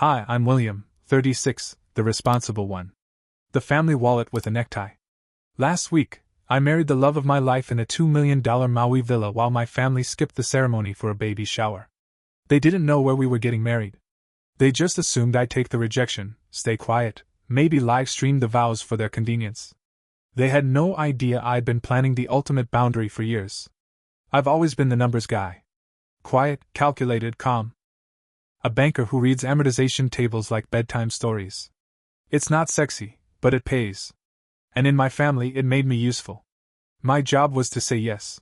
Hi, I'm William, 36, the responsible one. The family wallet with a necktie. Last week, I married the love of my life in a $2 million Maui villa while my family skipped the ceremony for a baby shower. They didn't know where we were getting married. They just assumed I'd take the rejection, stay quiet, maybe live stream the vows for their convenience. They had no idea I'd been planning the ultimate boundary for years. I've always been the numbers guy. Quiet, calculated, calm. A banker who reads amortization tables like bedtime stories. It's not sexy, but it pays. And in my family it made me useful. My job was to say yes.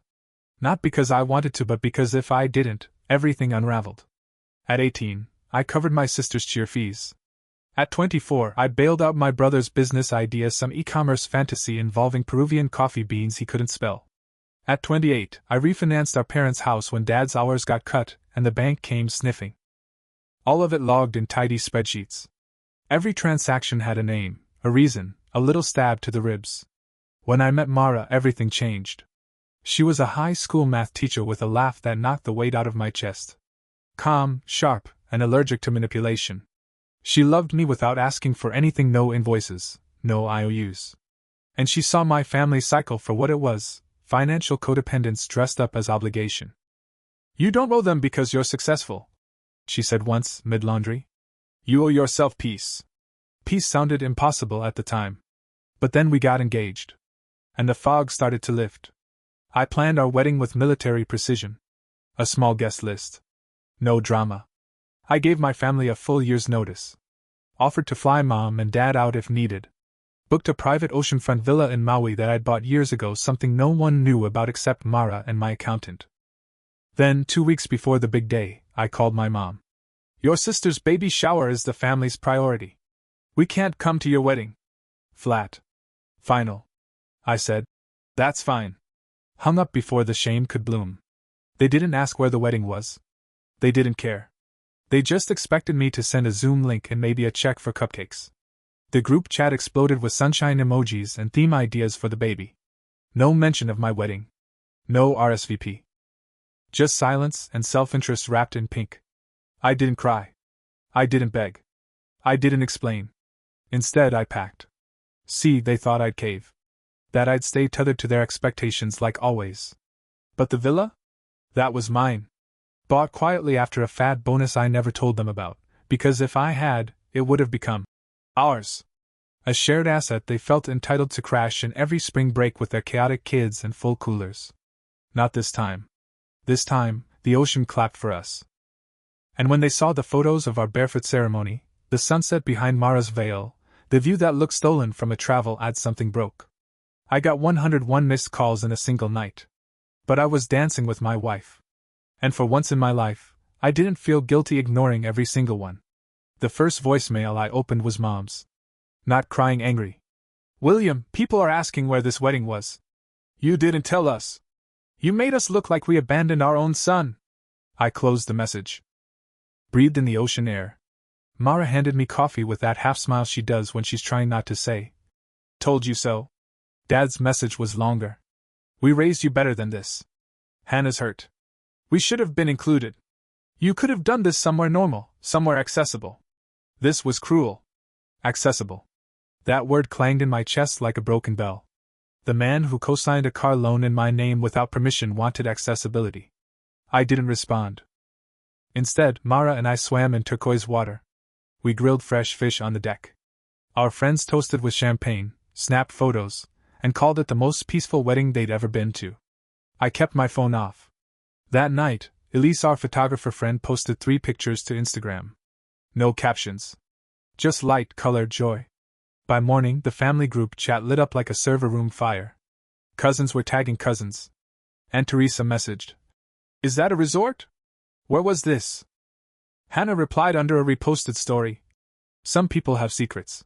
Not because I wanted to, but because if I didn't, everything unraveled. At 18, I covered my sister's cheer fees. At 24, I bailed out my brother's business idea, some e-commerce fantasy involving Peruvian coffee beans he couldn't spell. At 28, I refinanced our parents' house when Dad's hours got cut and the bank came sniffing. All of it logged in tidy spreadsheets. Every transaction had a name, a reason, a little stab to the ribs. When I met Mara, everything changed. She was a high school math teacher with a laugh that knocked the weight out of my chest. Calm, sharp, and allergic to manipulation. She loved me without asking for anything, no invoices, no IOUs. And she saw my family cycle for what it was, financial codependence dressed up as obligation. "You don't owe them because you're successful," she said once, mid-laundry. "You owe yourself peace." Peace sounded impossible at the time. But then we got engaged. And the fog started to lift. I planned our wedding with military precision. A small guest list. No drama. I gave my family a full year's notice. Offered to fly Mom and Dad out if needed. Booked a private oceanfront villa in Maui that I'd bought years ago, something no one knew about except Mara and my accountant. Then, 2 weeks before the big day, I called my mom. "Your sister's baby shower is the family's priority. We can't come to your wedding." Flat. Final. I said. "That's fine." Hung up before the shame could bloom. They didn't ask where the wedding was. They didn't care. They just expected me to send a Zoom link and maybe a check for cupcakes. The group chat exploded with sunshine emojis and theme ideas for the baby. No mention of my wedding. No RSVP. Just silence and self-interest wrapped in pink. I didn't cry. I didn't beg. I didn't explain. Instead, I packed. See, they thought I'd cave. That I'd stay tethered to their expectations like always. But the villa? That was mine. Bought quietly after a fat bonus I never told them about, because if I had, it would have become ours. A shared asset they felt entitled to crash in every spring break with their chaotic kids and full coolers. Not this time. This time, the ocean clapped for us. And when they saw the photos of our barefoot ceremony, the sunset behind Mara's veil, the view that looked stolen from a travel ad, something broke. I got 101 missed calls in a single night. But I was dancing with my wife. And for once in my life, I didn't feel guilty ignoring every single one. The first voicemail I opened was Mom's. Not crying, angry. "William, people are asking where this wedding was. You didn't tell us. You made us look like we abandoned our own son." I closed the message. Breathed in the ocean air. Mara handed me coffee with that half smile she does when she's trying not to say, "Told you so." Dad's message was longer. "We raised you better than this. Hannah's hurt. We should have been included. You could have done this somewhere normal, somewhere accessible. This was cruel." Accessible. That word clanged in my chest like a broken bell. The man who co-signed a car loan in my name without permission wanted accessibility. I didn't respond. Instead, Mara and I swam in turquoise water. We grilled fresh fish on the deck. Our friends toasted with champagne, snapped photos, and called it the most peaceful wedding they'd ever been to. I kept my phone off. That night, Elise, our photographer friend, posted 3 pictures to Instagram. No captions. Just light, colored joy. By morning, the family group chat lit up like a server room fire. Cousins were tagging cousins. Aunt Teresa messaged, "Is that a resort? Where was this?" Hannah replied under a reposted story. Some people have secrets.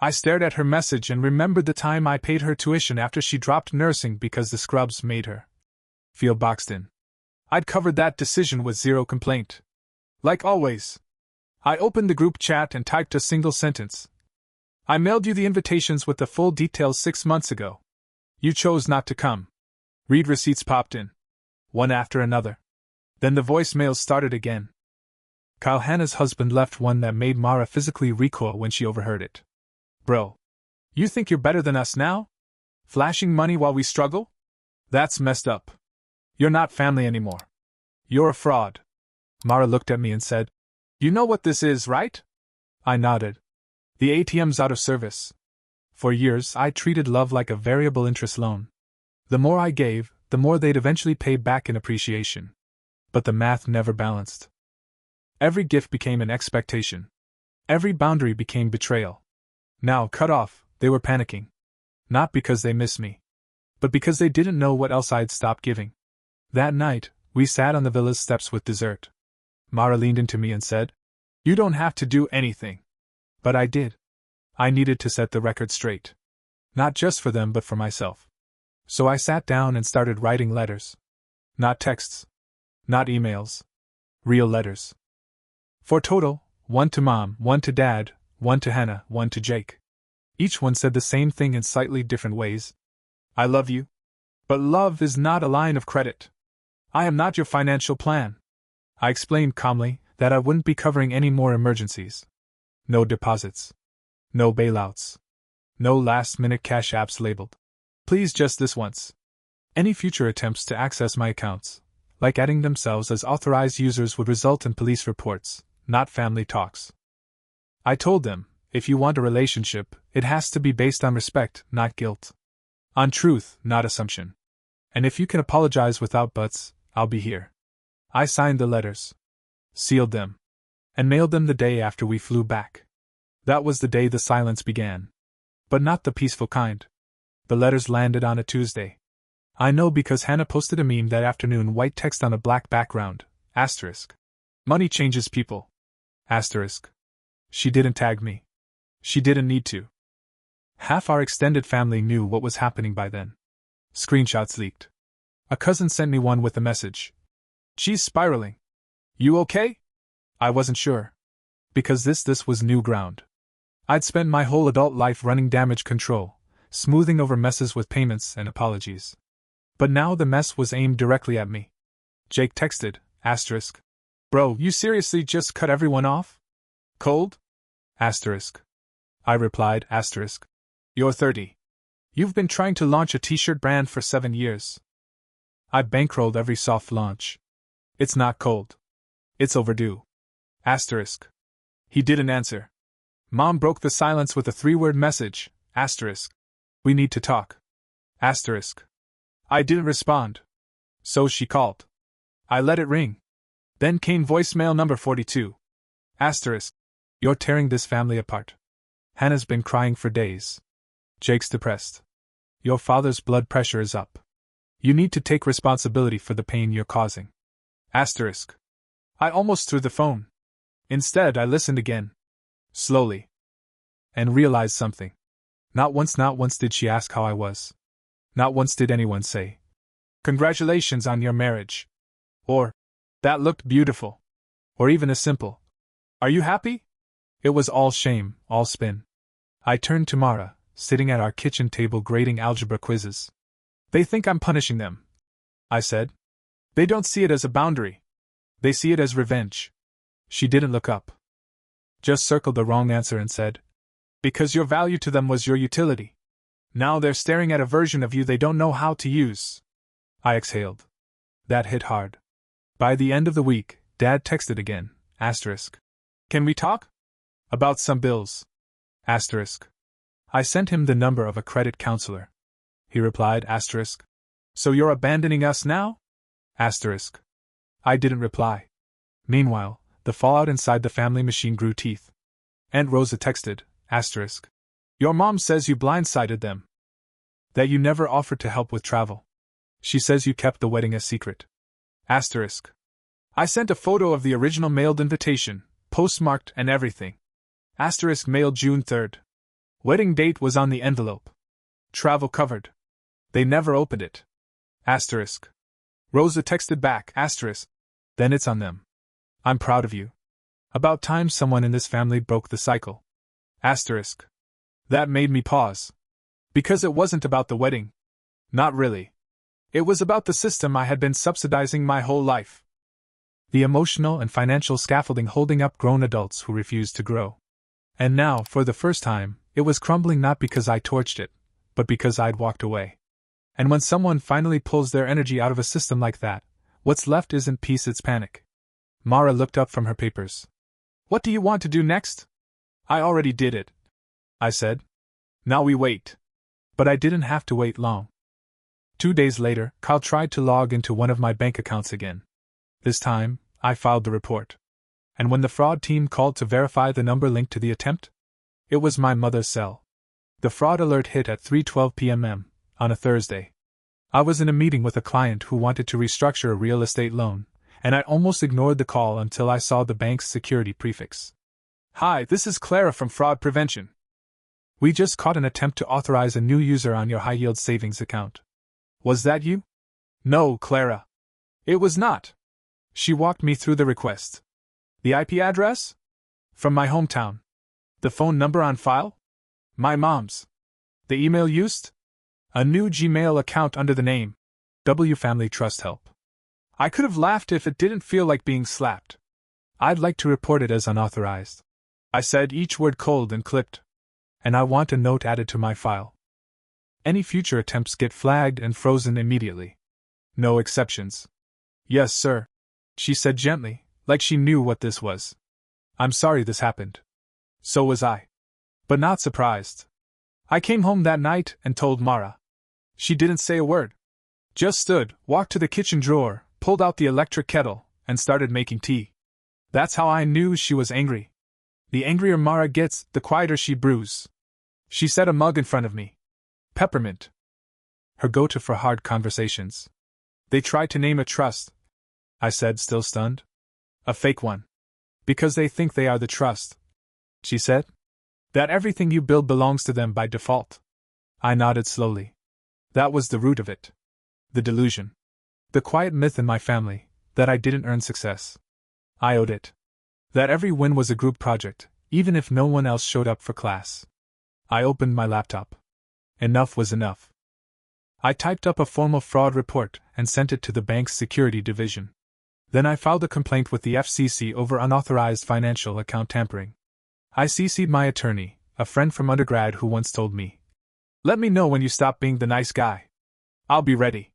I stared at her message and remembered the time I paid her tuition after she dropped nursing because the scrubs made her feel boxed in. I'd covered that decision with zero complaint. Like always. I opened the group chat and typed a single sentence. "I mailed you the invitations with the full details 6 months ago. You chose not to come." Read receipts popped in. One after another. Then the voicemails started again. Kyle Hannah's husband left one that made Mara physically recoil when she overheard it. Bro. You think you're better than us now? Flashing money while we struggle? That's messed up. You're not family anymore. You're a fraud. Mara looked at me and said, You know what this is, right? I nodded. The ATM's out of service. For years, I treated love like a variable interest loan. The more I gave, the more they'd eventually pay back in appreciation. But the math never balanced. Every gift became an expectation. Every boundary became betrayal. Now, cut off, they were panicking. Not because they missed me, but because they didn't know what else I'd stopped giving. That night, we sat on the villa's steps with dessert. Mara leaned into me and said, You don't have to do anything. But I did. I needed to set the record straight. Not just for them but for myself. So I sat down and started writing letters. Not texts. Not emails. Real letters. For total, 1 to Mom, 1 to Dad, 1 to Hannah, 1 to Jake. Each one said the same thing in slightly different ways. I love you. But love is not a line of credit. I am not your financial plan. I explained calmly that I wouldn't be covering any more emergencies. No deposits. No bailouts. No last-minute cash apps labeled. Please just this once. Any future attempts to access my accounts, like adding themselves as authorized users, would result in police reports, not family talks. I told them, if you want a relationship, it has to be based on respect, not guilt. On truth, not assumption. And if you can apologize without buts, I'll be here. I signed the letters, sealed them, and mailed them the day after we flew back. That was the day the silence began. But not the peaceful kind. The letters landed on a Tuesday. I know because Hannah posted a meme that afternoon, white text on a black background, asterisk. Money changes people. Asterisk. She didn't tag me. She didn't need to. Half our extended family knew what was happening by then. Screenshots leaked. A cousin sent me one with a message. She's spiraling. You okay? I wasn't sure. Because this was new ground. I'd spent my whole adult life running damage control, smoothing over messes with payments and apologies. But now the mess was aimed directly at me. Jake texted, asterisk. Bro, you seriously just cut everyone off? Cold? Asterisk. I replied, asterisk. You're 30. You've been trying to launch a t-shirt brand for 7 years. I bankrolled every soft launch. It's not cold. It's overdue. Asterisk. He didn't answer. Mom broke the silence with a 3-word message, asterisk. We need to talk. Asterisk. I didn't respond. So she called. I let it ring. Then came voicemail number 42. Asterisk. You're tearing this family apart. Hannah's been crying for days. Jake's depressed. Your father's blood pressure is up. You need to take responsibility for the pain you're causing. Asterisk. I almost threw the phone. Instead, I listened again. Slowly. And realized something. Not once did she ask how I was. Not once did anyone say, Congratulations on your marriage. Or, That looked beautiful. Or even a simple, Are you happy? It was all shame, all spin. I turned to Mara, sitting at our kitchen table grading algebra quizzes. They think I'm punishing them, I said. They don't see it as a boundary. They see it as revenge. She didn't look up. Just circled the wrong answer and said, Because your value to them was your utility. Now they're staring at a version of you they don't know how to use. I exhaled. That hit hard. By the end of the week, Dad texted again, asterisk. Can we talk? About some bills. Asterisk. I sent him the number of a credit counselor. He replied, asterisk. So you're abandoning us now? Asterisk. I didn't reply. Meanwhile, the fallout inside the family machine grew teeth. Aunt Rosa texted, asterisk. Your mom says you blindsided them. That you never offered to help with travel. She says you kept the wedding a secret. Asterisk. I sent a photo of the original mailed invitation, postmarked and everything. Asterisk mailed June 3rd. Wedding date was on the envelope. Travel covered. They never opened it. Asterisk. Rosa texted back, asterisk. Then it's on them. I'm proud of you. About time someone in this family broke the cycle. Asterisk. That made me pause. Because it wasn't about the wedding. Not really. It was about the system I had been subsidizing my whole life. The emotional and financial scaffolding holding up grown adults who refused to grow. And now, for the first time, it was crumbling not because I torched it, but because I'd walked away. And when someone finally pulls their energy out of a system like that, what's left isn't peace, it's panic. Mara looked up from her papers. What do you want to do next? I already did it, I said. Now we wait. But I didn't have to wait long. 2 days later, Kyle tried to log into one of my bank accounts again. This time, I filed the report. And when the fraud team called to verify the number linked to the attempt, it was my mother's cell. The fraud alert hit at 3:12 p.m. on a Thursday. I was in a meeting with a client who wanted to restructure a real estate loan, and I almost ignored the call until I saw the bank's security prefix. Hi, this is Clara from Fraud Prevention. We just caught an attempt to authorize a new user on your high-yield savings account. Was that you? No, Clara. It was not. She walked me through the request. The IP address? From my hometown. The phone number on file? My mom's. The email used? A new Gmail account under the name W Family Trust Help. I could have laughed if it didn't feel like being slapped. I'd like to report it as unauthorized. I said each word cold and clipped. And I want a note added to my file. Any future attempts get flagged and frozen immediately. No exceptions. Yes, sir, she said gently, like she knew what this was. I'm sorry this happened. So was I. But not surprised. I came home that night and told Mara. She didn't say a word. Just stood, walked to the kitchen drawer, pulled out the electric kettle, and started making tea. That's how I knew she was angry. The angrier Mara gets, the quieter she brews. She set a mug in front of me. Peppermint. Her go-to for hard conversations. They tried to name a trust, I said, still stunned. A fake one. Because they think they are the trust, she said. That everything you build belongs to them by default. I nodded slowly. That was the root of it. The delusion. The quiet myth in my family, that I didn't earn success. I owed it. That every win was a group project, even if no one else showed up for class. I opened my laptop. Enough was enough. I typed up a formal fraud report and sent it to the bank's security division. Then I filed a complaint with the FCC over unauthorized financial account tampering. I CC'd my attorney, a friend from undergrad who once told me, "Let me know when you stop being the nice guy. I'll be ready."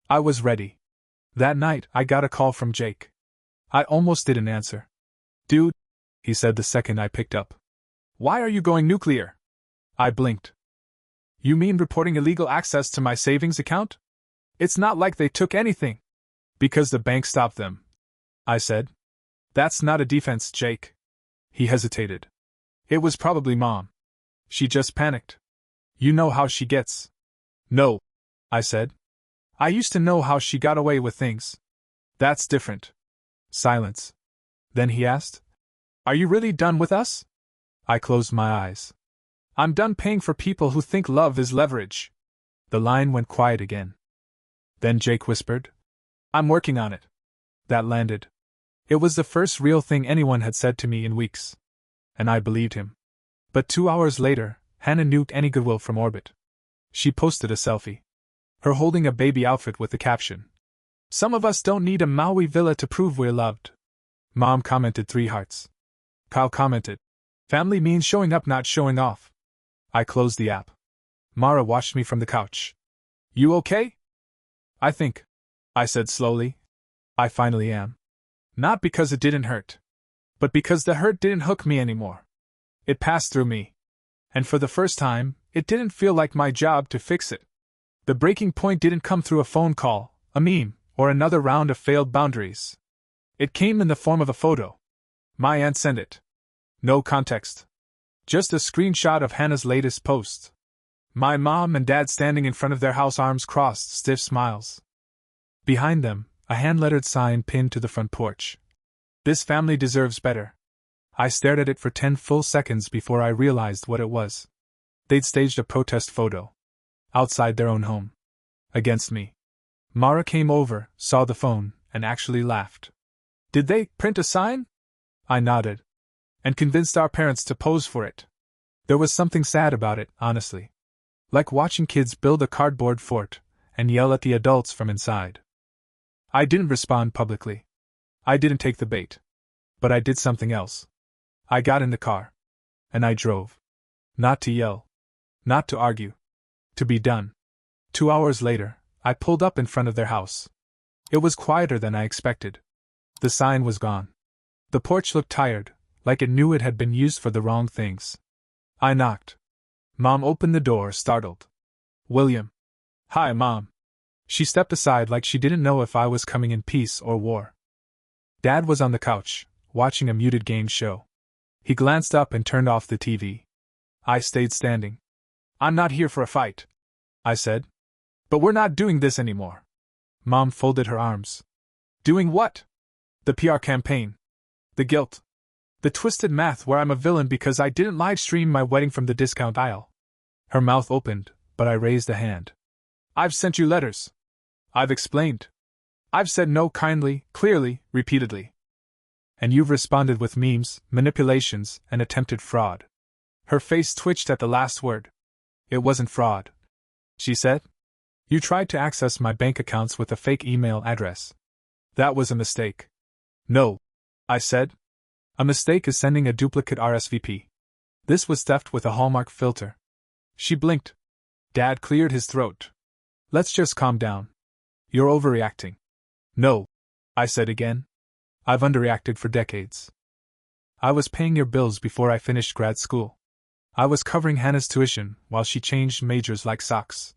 I was ready. That night, I got a call from Jake. I almost didn't answer. "Dude," he said the second I picked up. "Why are you going nuclear?" I blinked. "You mean reporting illegal access to my savings account? It's not like they took anything." "Because the bank stopped them," I said. "That's not a defense, Jake." He hesitated. "It was probably Mom. She just panicked. You know how she gets." "No," I said. "I used to know how she got away with things." "That's different." Silence. Then he asked, "Are you really done with us?" I closed my eyes. "I'm done paying for people who think love is leverage." The line went quiet again. Then Jake whispered, "I'm working on it." That landed. It was the first real thing anyone had said to me in weeks. And I believed him. But 2 hours later, Hannah nuked any goodwill from orbit. She posted a selfie. Her holding a baby outfit with the caption, "Some of us don't need a Maui villa to prove we're loved." Mom commented 3 hearts. Kyle commented, "Family means showing up, not showing off." I closed the app. Mara watched me from the couch. "You okay?" "I think," I said slowly, "I finally am. Not because it didn't hurt. But because the hurt didn't hook me anymore. It passed through me. And for the first time, it didn't feel like my job to fix it. The breaking point didn't come through a phone call, a meme, or another round of failed boundaries. It came in the form of a photo. My aunt sent it. No context. Just a screenshot of Hannah's latest post. My mom and dad standing in front of their house, arms crossed, stiff smiles. Behind them, a hand-lettered sign pinned to the front porch. "This family deserves better." I stared at it for 10 full seconds before I realized what it was. They'd staged a protest photo. Outside their own home. Against me. Mara came over, saw the phone, and actually laughed. "Did they print a sign?" I nodded. "And convinced our parents to pose for it." There was something sad about it, honestly. Like watching kids build a cardboard fort and yell at the adults from inside. I didn't respond publicly. I didn't take the bait. But I did something else. I got in the car. And I drove. Not to yell. Not to argue. To be done. 2 hours later, I pulled up in front of their house. It was quieter than I expected. The sign was gone. The porch looked tired, like it knew it had been used for the wrong things. I knocked. Mom opened the door, startled. William. Hi, Mom. She stepped aside like she didn't know if I was coming in peace or war. Dad was on the couch, watching a muted game show. He glanced up and turned off the TV. I stayed standing. I'm not here for a fight, I said. But we're not doing this anymore. Mom folded her arms. Doing what? The PR campaign. The guilt. The twisted math where I'm a villain because I didn't live stream my wedding from the discount aisle. Her mouth opened, but I raised a hand. I've sent you letters. I've explained. I've said no kindly, clearly, repeatedly. And you've responded with memes, manipulations, and attempted fraud. Her face twitched at the last word. It wasn't fraud, she said. You tried to access my bank accounts with a fake email address. That was a mistake. No, I said. A mistake is sending a duplicate RSVP. This was theft with a Hallmark filter. She blinked. Dad cleared his throat. Let's just calm down. You're overreacting. No, I said again. I've underreacted for decades. I was paying your bills before I finished grad school. I was covering Hannah's tuition while she changed majors like socks.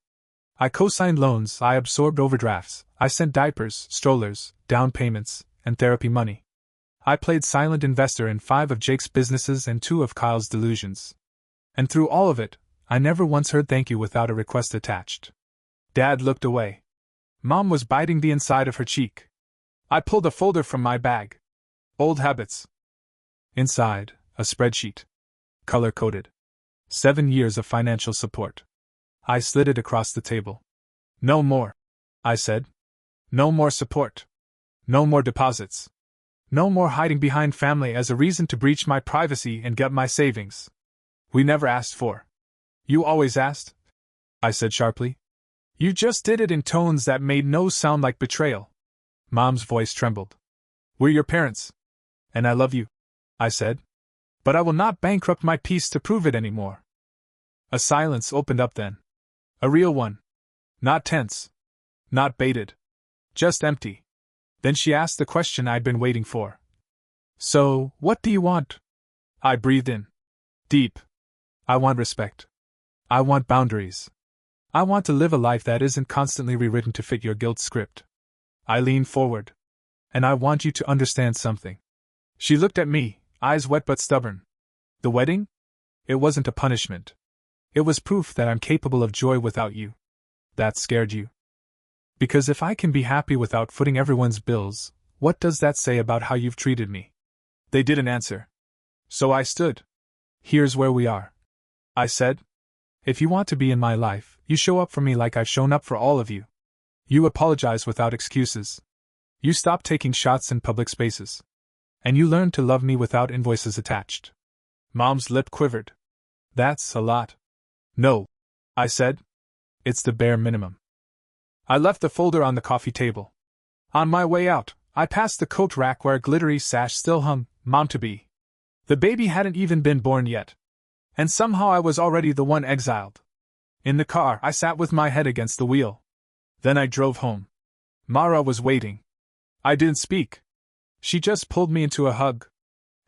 I co-signed loans, I absorbed overdrafts, I sent diapers, strollers, down payments, and therapy money. I played silent investor in 5 of Jake's businesses and 2 of Kyle's delusions. And through all of it, I never once heard thank you without a request attached. Dad looked away. Mom was biting the inside of her cheek. I pulled a folder from my bag. Old habits. Inside, a spreadsheet. Color-coded. 7 years of financial support. I slid it across the table. No more, I said. No more support. No more deposits. No more hiding behind family as a reason to breach my privacy and get my savings. We never asked for. You always asked, I said sharply. You just did it in tones that made no sound like betrayal. Mom's voice trembled. We're your parents. And I love you, I said. But I will not bankrupt my peace to prove it anymore. A silence opened up then. A real one. Not tense. Not baited. Just empty. Then she asked the question I'd been waiting for. So, what do you want? I breathed in. Deep. I want respect. I want boundaries. I want to live a life that isn't constantly rewritten to fit your guilt script. I leaned forward. And I want you to understand something. She looked at me, eyes wet but stubborn. The wedding? It wasn't a punishment. It was proof that I'm capable of joy without you. That scared you. Because if I can be happy without footing everyone's bills, what does that say about how you've treated me? They didn't answer. So I stood. Here's where we are. I said. If you want to be in my life, you show up for me like I've shown up for all of you. You apologize without excuses. You stop taking shots in public spaces. And you learn to love me without invoices attached. Mom's lip quivered. That's a lot. No, I said. It's the bare minimum. I left the folder on the coffee table. On my way out, I passed the coat rack where a glittery sash still hung, mom-to-be. The baby hadn't even been born yet. And somehow I was already the one exiled. In the car, I sat with my head against the wheel. Then I drove home. Mara was waiting. I didn't speak. She just pulled me into a hug.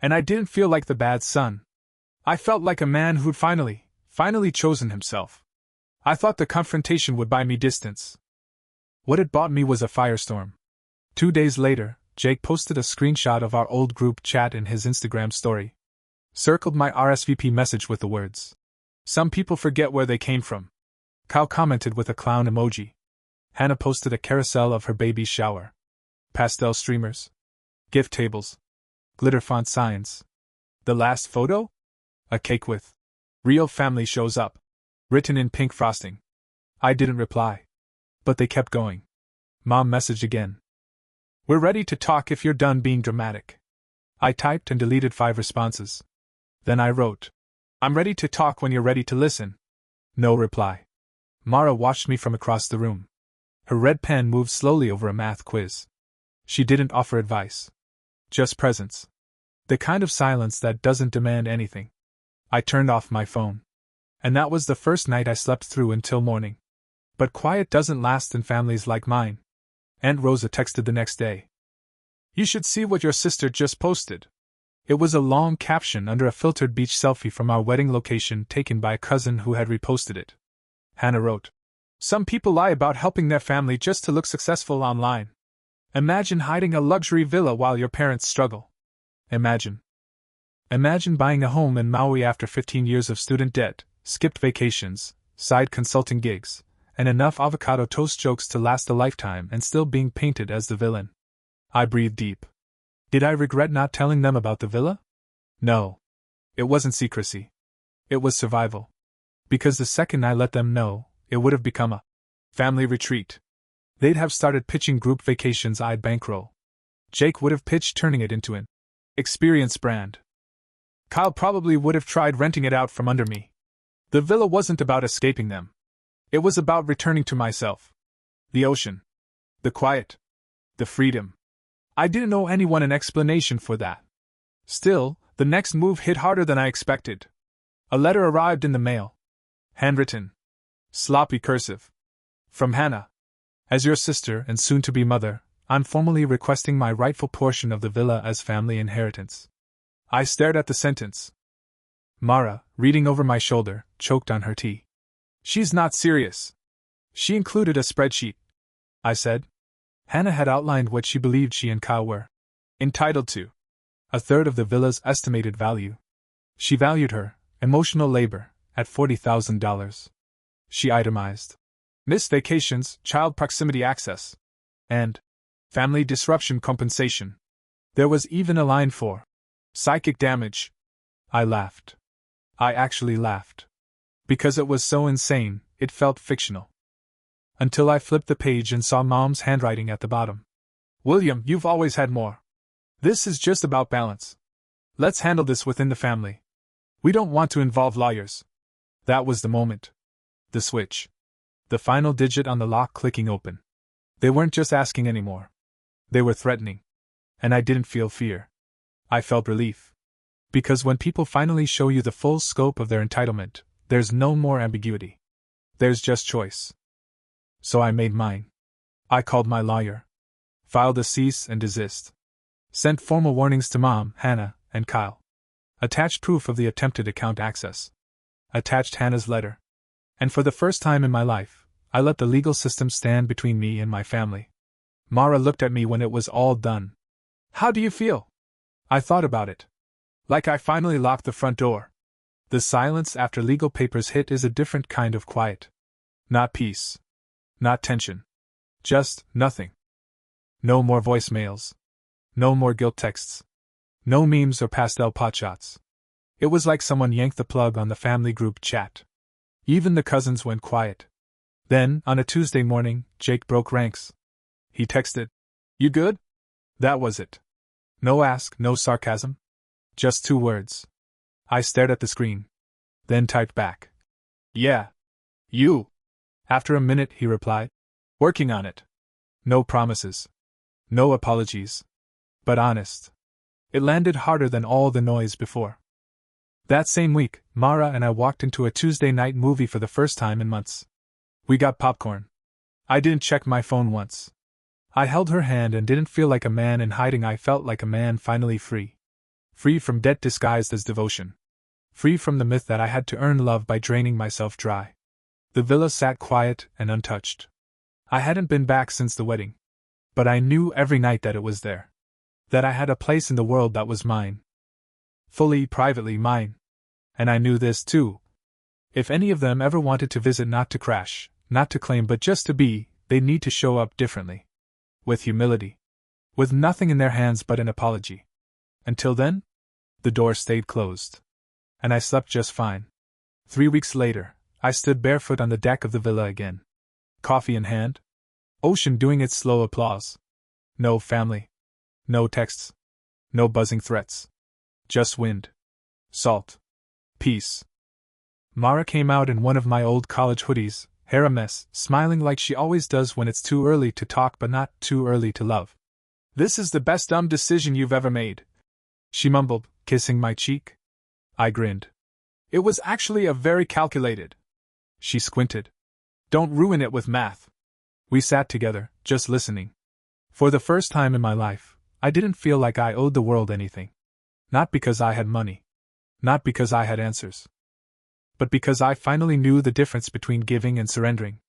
And I didn't feel like the bad son. I felt like a man who'd finally chosen himself. I thought the confrontation would buy me distance. What it bought me was a firestorm. 2 days later, Jake posted a screenshot of our old group chat in his Instagram story. Circled my RSVP message with the words, "Some people forget where they came from." Kyle commented with a clown emoji. Hannah posted a carousel of her baby's shower. Pastel streamers. Gift tables. Glitter font signs. The last photo? A cake with "Real family shows up" written in pink frosting. I didn't reply. But they kept going. Mom messaged again. "We're ready to talk if you're done being dramatic." I typed and deleted 5 responses. Then I wrote, "I'm ready to talk when you're ready to listen." No reply. Mara watched me from across the room. Her red pen moved slowly over a math quiz. She didn't offer advice. Just presence. The kind of silence that doesn't demand anything. I turned off my phone. And that was the first night I slept through until morning. But quiet doesn't last in families like mine. Aunt Rosa texted the next day. You should see what your sister just posted. It was a long caption under a filtered beach selfie from our wedding location taken by a cousin who had reposted it. Hannah wrote, Some people lie about helping their family just to look successful online. Imagine hiding a luxury villa while your parents struggle. Imagine buying a home in Maui after 15 years of student debt, skipped vacations, side consulting gigs, and enough avocado toast jokes to last a lifetime and still being painted as the villain. I breathed deep. Did I regret not telling them about the villa? No. It wasn't secrecy. It was survival. Because the second I let them know, it would have become a family retreat. They'd have started pitching group vacations I'd bankroll. Jake would have pitched turning it into an experience brand. Kyle probably would have tried renting it out from under me. The villa wasn't about escaping them. It was about returning to myself. The ocean. The quiet. The freedom. I didn't owe anyone an explanation for that. Still, the next move hit harder than I expected. A letter arrived in the mail. Handwritten. Sloppy cursive. From Hannah. As your sister and soon-to-be mother, I'm formally requesting my rightful portion of the villa as family inheritance. I stared at the sentence. Mara, reading over my shoulder, choked on her tea. She's not serious. She included a spreadsheet. I said. Hannah had outlined what she believed she and Kyle were entitled to. A third of the villa's estimated value. She valued her emotional labor at $40,000. She itemized missed vacations, child proximity access, and family disruption compensation. There was even a line for psychic damage. I laughed. I actually laughed. Because it was so insane, it felt fictional. Until I flipped the page and saw Mom's handwriting at the bottom. William, you've always had more. This is just about balance. Let's handle this within the family. We don't want to involve lawyers. That was the moment. The switch. The final digit on the lock clicking open. They weren't just asking anymore. They were threatening. And I didn't feel fear. I felt relief. Because when people finally show you the full scope of their entitlement, there's no more ambiguity. There's just choice. So I made mine. I called my lawyer. Filed a cease and desist. Sent formal warnings to Mom, Hannah, and Kyle. Attached proof of the attempted account access. Attached Hannah's letter. And for the first time in my life, I let the legal system stand between me and my family. Mara looked at me when it was all done. How do you feel? I thought about it. Like I finally locked the front door. The silence after legal papers hit is a different kind of quiet. Not peace. Not tension. Just nothing. No more voicemails. No more guilt texts. No memes or pastel potshots. It was like someone yanked the plug on the family group chat. Even the cousins went quiet. Then, on a Tuesday morning, Jake broke ranks. He texted, "You good?" That was it. No ask, no sarcasm. Just 2 words. I stared at the screen. Then typed back. "Yeah. You." After a minute, he replied, "Working on it." No promises. No apologies. But honest. It landed harder than all the noise before. That same week, Mara and I walked into a Tuesday night movie for the first time in months. We got popcorn. I didn't check my phone once. I held her hand and didn't feel like a man in hiding. I felt like a man finally free. Free from debt disguised as devotion. Free from the myth that I had to earn love by draining myself dry. The villa sat quiet and untouched. I hadn't been back since the wedding. But I knew every night that it was there. That I had a place in the world that was mine. Fully, privately mine. And I knew this too. If any of them ever wanted to visit, not to crash, not to claim, but just to be, they'd need to show up differently. With humility. With nothing in their hands but an apology. Until then, the door stayed closed. And I slept just fine. 3 weeks later, I stood barefoot on the deck of the villa again. Coffee in hand. Ocean doing its slow applause. No family. No texts. No buzzing threats. Just wind. Salt. Peace. Mara came out in one of my old college hoodies, hair a mess, smiling like she always does when it's too early to talk but not too early to love. This is the best dumb decision you've ever made, she mumbled, kissing my cheek. I grinned. It was actually a very calculated. She squinted. Don't ruin it with math. We sat together, just listening. For the first time in my life, I didn't feel like I owed the world anything. Not because I had money. Not because I had answers. But because I finally knew the difference between giving and surrendering.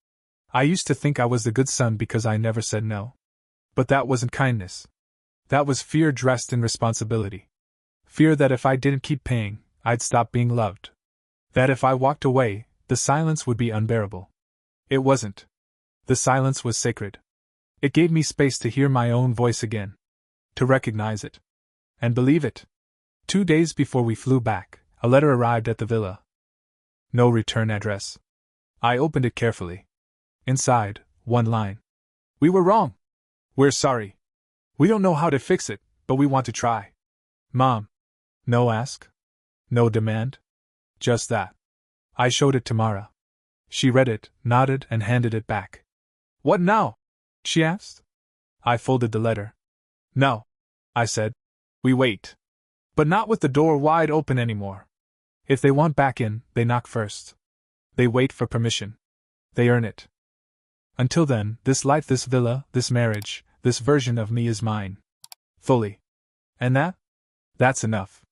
I used to think I was the good son because I never said no. But that wasn't kindness. That was fear dressed in responsibility. Fear that if I didn't keep paying, I'd stop being loved. That if I walked away, the silence would be unbearable. It wasn't. The silence was sacred. It gave me space to hear my own voice again. To recognize it. And believe it. 2 days before we flew back, a letter arrived at the villa. No return address. I opened it carefully. Inside, one line. We were wrong. We're sorry. We don't know how to fix it, but we want to try. Mom. No ask. No demand. Just that. I showed it to Mara. She read it, nodded, and handed it back. What now? She asked. I folded the letter. No, I said. We wait. But not with the door wide open anymore. If they want back in, they knock first. They wait for permission. They earn it. Until then, this life, this villa, this marriage, this version of me is mine. Fully. And that's enough.